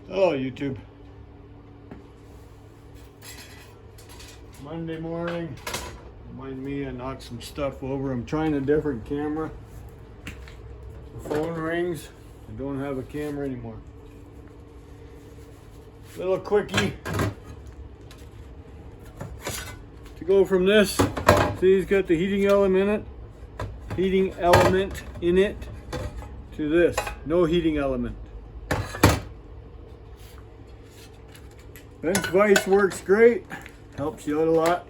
Hello, YouTube. Monday morning. Remind me I knocked some stuff over. I'm trying a different camera. The phone rings. I don't have a camera anymore. Little quickie to go from this. See, it's got the heating element in it to this. No heating element. Bench vise works great. Helps you out a lot.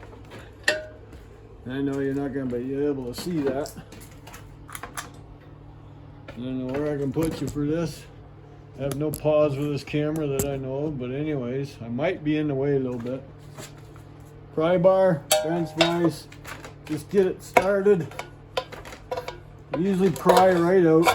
I know you're not going to be able to see that. I don't know where I can put you for this. I have no pause with this camera that I know of, but anyways, I might be in the way a little bit. Pry bar, bench vise, just get it started. Usually pry right out.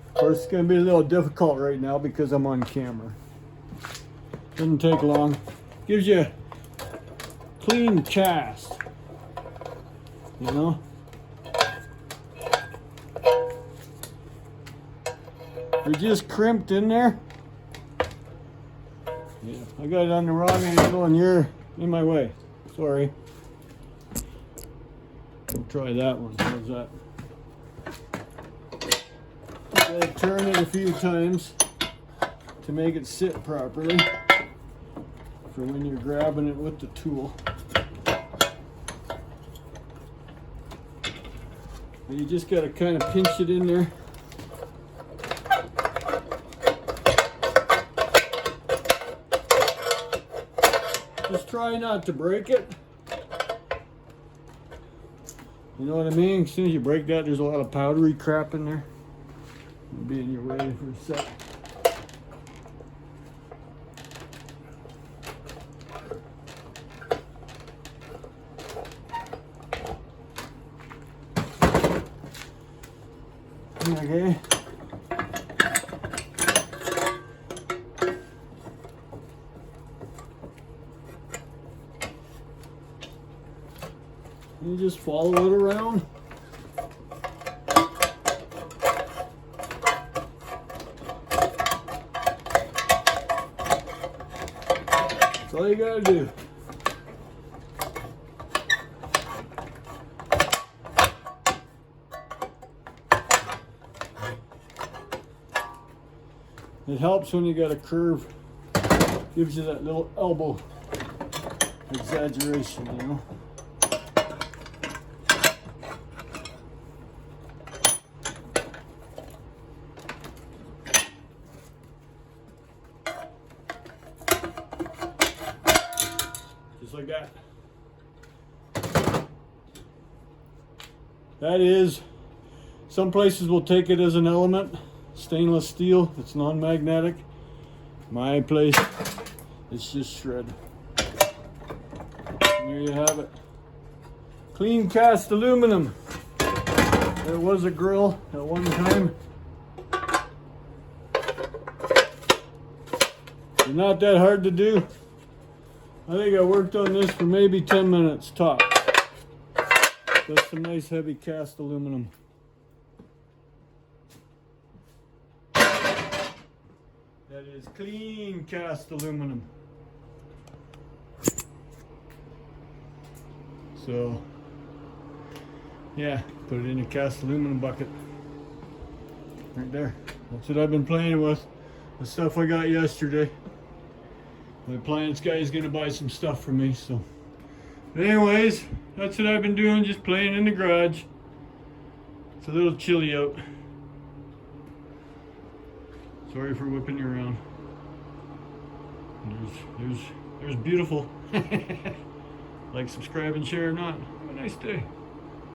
Of course, it's going to be a little difficult right now because I'm on camera. Doesn't take long. Gives you a clean cast, you know. They're just crimped in there. Yeah, I got it on the wrong angle and you're in my way. Sorry. We'll try that one. How's that? Gotta turn it a few times to make it sit properly for when you're grabbing it with the tool. And you just gotta kind of pinch it in there. Just try not to break it. You know what I mean? As soon as you break that, there's a lot of powdery crap in there. It'll be in your way for a sec. Okay. You just follow it around. That's all you gotta do. It helps when you got a curve. Gives you that little elbow exaggeration, you know. Just like that. That is, some places will take it as an element. Stainless steel, it's non-magnetic. My place, it's just shred. And there you have it. Clean cast aluminum. There was a grill at one time. It's not that hard to do. I think I worked on this for maybe 10 minutes top. That's some nice heavy cast aluminum. That is clean cast aluminum. So, yeah, put it in your cast aluminum bucket. Right there. That's what I've been playing with. The stuff I got yesterday. My appliance guy is going to buy some stuff for me, so. But anyways, that's what I've been doing, just playing in the garage. It's a little chilly out. Sorry for whipping you around. There's beautiful. Like, subscribe, and share or not. Have a nice day.